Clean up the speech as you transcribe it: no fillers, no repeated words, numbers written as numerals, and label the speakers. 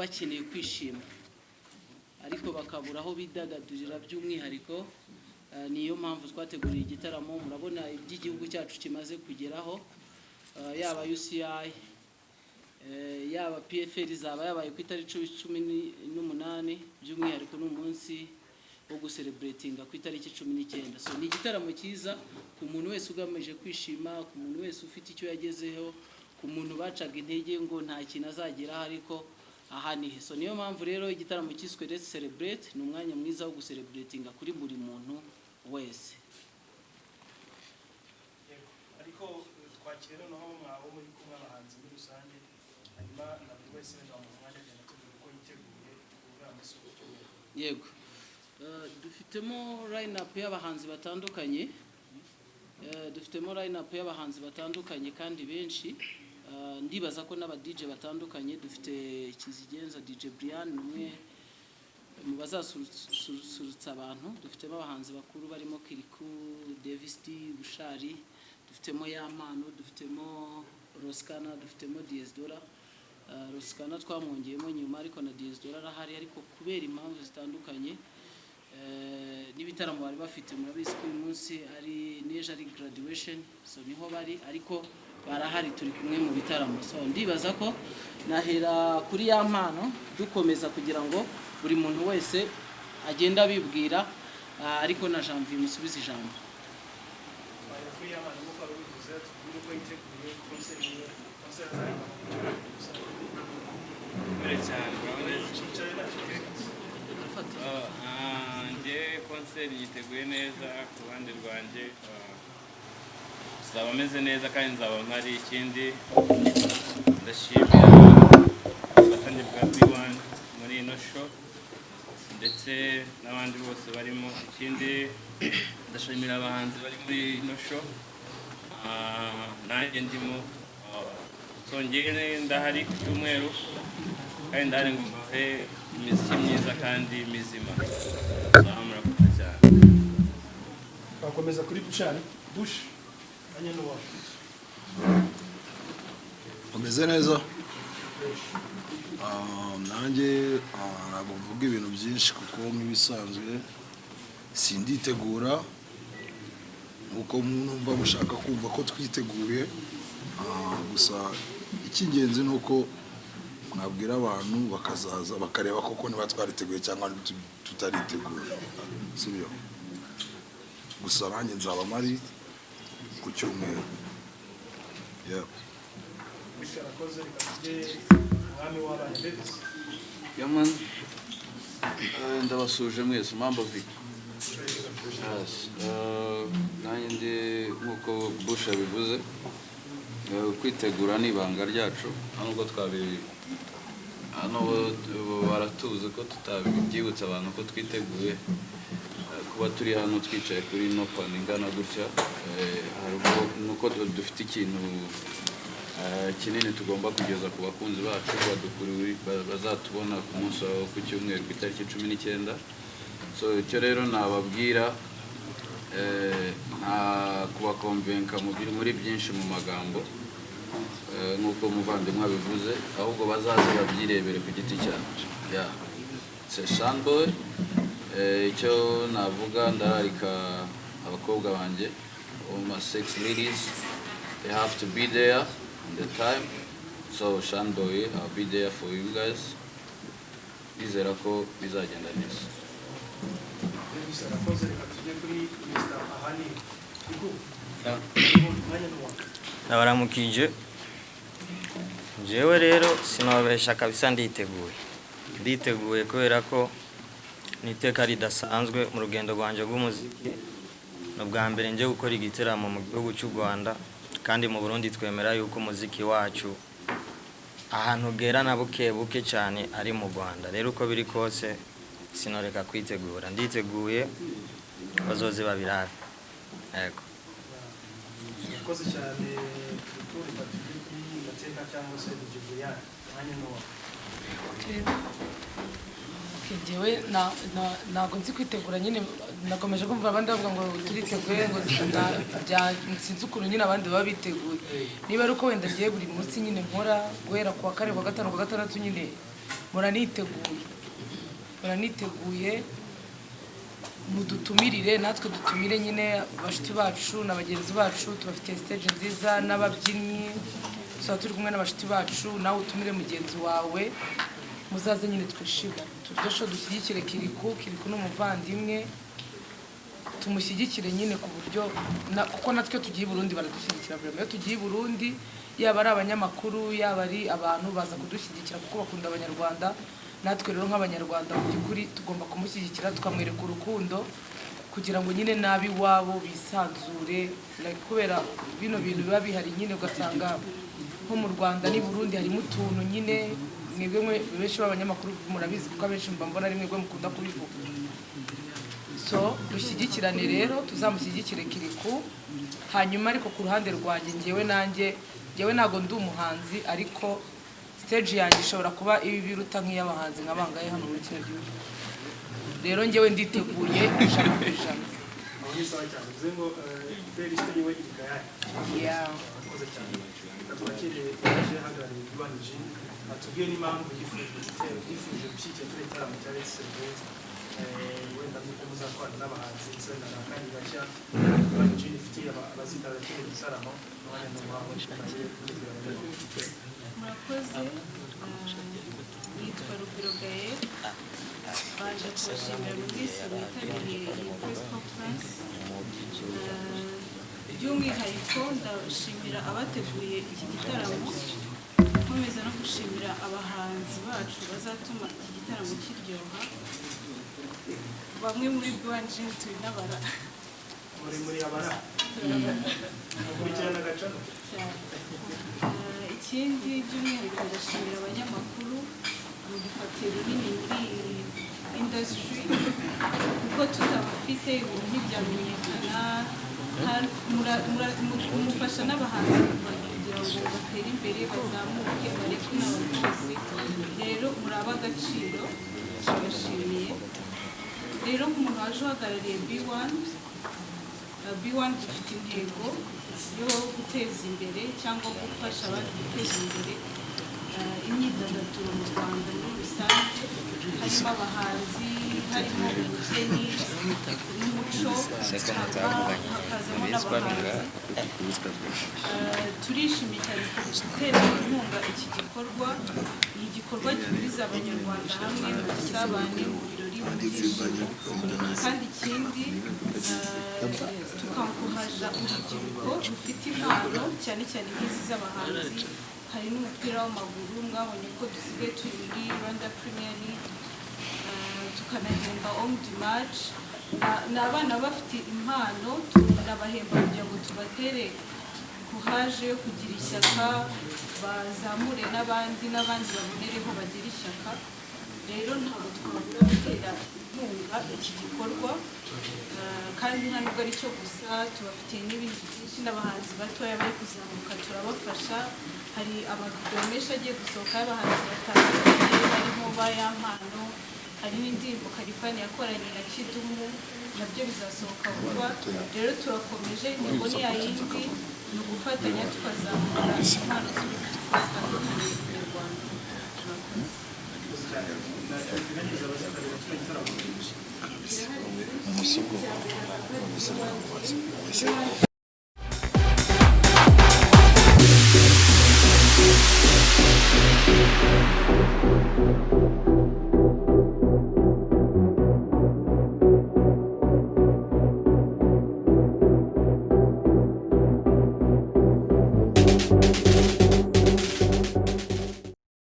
Speaker 1: bakeneye kwishima ariko bakabura aho bidagadurira by'umwihariko. Niyo mpamvu twateguriye igitaramo. Murabona iby'igihugu cyacu kimaze kugeraho, yaba UCI yaba PFL zaba yabaye ku itariki 18 by'umwihariko n'umunsi wo gucelebratinga ku itariki 19. So ni igitaramo cyiza ku muntu wese ugamije kwishima, ku muntu wese ufite icyo yagezeho, ku muntu bacaga intege ngo nta kintu azageraho ariko aha ni he. So niyo mpamvu rero igitaramo cyiswe Let's Celebrate ni umwanya mwiza wo gucelebratinga kuri buri muntu wese.
Speaker 2: Ariko twakira naho mwabo muri kumwe abahanzi muri rusange, hanyuma na buri wese mu mwanya cyane uko yiteguye kugira amasoko.
Speaker 1: Yego, dufitemo line-up y'abahanzi batandukanye. Batandukanye kandi benshi. Ndibaza ko n'aba DJ batandukanye. Dufite Kizigenza DJ Brian, umwe mu bazasurutsa abantu. Dufitemo abahanzi bakuru barimo Kiriku, Davis D, Bushari, dufitemo Yamano, dufitemo Roskana, dufitemo Diesdora. Roskana twamwongeyemo nyuma ariko na Diesdora arahari, ariko kubera impamvu zitandukanye n'ibitaramo bari bafite. Murabizi ko uyu munsi ari neje ari graduation, so niho bari ariko barahari turi kumwe mu bitaramo. So ndibaza ko nahera kuri ya mpano dukomeza kugira ngo buri muntu wese agenda bibwira, ariko na Janvier musubiza ijambo.
Speaker 3: Nje concert yiteguye neza ku ruhande rwanjye, zaba ameze neza kandi nzaba mpari. Ikindi ndashimira abafatanya bwa B1 muri ino show ndetse n'abandi bose barimo. Ikindi ndashimira abahanzi bari muri ino show, nanjye ndimo. Songere ndahari ku cyumweru kandi ndahari ngo mbahe imiziki myiza kandi mizima. Murakoze cyane.
Speaker 2: Twakomeza kuri Bush anya no wacu.
Speaker 4: Ameze neza. Nanjye ntabwo mvuga ibintu byinshi kuko nk'ibisanzwe sinditegura nkuko numva mushaka kumva ko twiteguye. Gusa icy'ingenzi ni uko nabwira abantu bakazaza bakareba koko niba twariteguye cyangwa tutaritegura, sibyo? Gusa nanjye nzaba mari ku cyumweru.
Speaker 2: Bisharakoze rikabye mwami w'abana Davis.
Speaker 5: Yaman ndabasuje mwese mambo viki. Nanjye nkuko Bush bivuze, kwitegura ni ibanga ryacu. Nubwo baratuze ko tutabyibutsa abantu ko twiteguye kuba turi hano twicaye kuri no pan ingana gutya. Nuko dufite ikintu kinini tugomba kugeza ku bakunzi bacu bazatubona ku munsi wo ku cyumweru ku itariki 19. So icyo rero nababwira kubakonvenka muri byinshi mu magambo nk'uko muvandimwe abivuze, ahubwo bazaze babyirebere ku giti cyane. Shanboy, icyo navuga ndararika abakobwa banjye, all my 6 ladies, they have to be there on the time. So Shanboy, I'll be there for you guys. Bizera ko bizagenda neza.
Speaker 2: Bisharakoze rikabye kuri Mr. Ahani.
Speaker 6: Nabaramukije. Jewe rero sinabesha kabisa nditeguye kubera ko niteka ridasanzwe mu rugendo rwanje rw'umuziki. No bwa mbere nje gukora igitaramo mu gihugu cy'u Rwanda, kandi mu Burundi twemera yuko umuziki wacu ahantu gera na buke cyane ari mu Rwanda. Rero uko biri kose sinoreka kwitegura. Nditeguye bazoze babirabe. Yego.
Speaker 2: Yakoze cyane kuri bateka cyangwa se Julian anya no.
Speaker 7: Jewe nago nzi kwitegura nyine, nakomeje kumva abandi bavuga ngo turiteguye ngo sinzi ukuru nyine abandi baba biteguye. Niba ari uko wenda ngiye buri munsi nyine nkora guhera kuwa kane kuwa gatanu kuwa gatandatu nyine muraniteguye mudutumirire natwe dutumire nyine abashuti bacu na bagenzi bacu tubafitiye stage nziza n'ababyinnyi tuba turi kumwe n'abashuti bacu nawe utumire mugenzi wawe muzaze nyine twishime tudasho dushyigikire Kiriku n'umuvandimwe tumushyigikire nyine ku buryo kuko natwe tugiye i Burundi baradushyigikira iyo tugiye i Burundi yaba ari abanyamakuru yaba ari abantu baza kudushyigikira kuko bakunda abanyarwanda natwe rero nk'abanyarwanda mu by'ukuri tugomba kumushyigikira tukamwereka urukundo kugira ngo nyine n'ab'iwabo bisanzure kubera bino bintu biba bihari nyine ugasanga nko mu Rwanda n'i Burundi harimo utuntu nyine mwebwe benshi b'abanyamakuru murabizi kuko abenshi mbona ari mwebwe mukunda kubivuga so dushyigikirane rero tuzamushyigikire Kiriku hanyuma ariko ku ruhande rwanjye ngewe ntabwo ndi umuhanzi ariko stage yanjye ishobora kuba ibi biruta nk'iy'abahanzi nk'abangaye hano muri kino gihugu rero ngewe nditeguye ijana ku ijana
Speaker 2: atubwiye n'impamvu yifuje gushyigikira kino gitaramo cya Let's Celebrate wenda nuko muzakorana n'abahanzi ndetse na kandi gashya One Gin ifitiye abazitabira kino gitaramo umwanya n'umuhango
Speaker 8: murakoze yitwa Rugwiro Gaël baje kubashimira Louise witabiriye iyi press conference by'umwihariko ndashimira abateguye iki gitaramo nkomeza no gushimira abahanzi bacu bazatuma iki gitaramo kiryoha bamwe muri One Gin turi n'abara
Speaker 2: muri abara kurikirana agacano
Speaker 8: ikindi by'umwihariko ndashimira abanyamakuru mudufatiye runini muri industry kuko tutabafite ibintu ntibyamenyekana mufasha n'abahanzi kugira ngo batere imbere bazamuke bareke n'abacuruzi rero muraba agaciro tubashimiye rero nk'umuntu waje uhagarariye B1 dufite intego yo guteza imbere cyangwa gufasha abandi guteza imbere imyidagaduro mu Rwanda muri rusange harimo abahanzi harimo ubugeni n'umuco hakazamo n'abahanzi turishimye cyane gutera inkunga iki gikorwa ni igikorwa gihuriza abanyarwanda hamwe mu busabane mu birori mu byishimo kandi ikindi tukanguhaja urubyiruko rufite impano cyane cyane nk'izi z'abahanzi hari n'umupira w'amaguru mwabonye ko dusigaye turi muri Rwanda Premier League tukanahemba homme du match ni abana bafite impano tunabahemba kugira ngo tubatere kuhaje yo kugira ishyaka bazamure n'abandi babonereho bagira ishyaka rero ntabwo twabura gutera inkunga iki gikorwa kandi nta nubwo ari cyo gusa tubafitiye n'ibindi byinshi n'abahanzi batoya bari kuzamuka turabafasha hari amavideo menshi agiye gusohoka y'abahanzi batandukanye barimo bayampano hari n'indirimbo Kalifani yakoranye na Kidumu nabyo bizasohoka vuba rero turakomeje intego ni yayindi ni ugufatanya tukazamura impano z'urubyiruko mu Rwanda
Speaker 9: Thank you.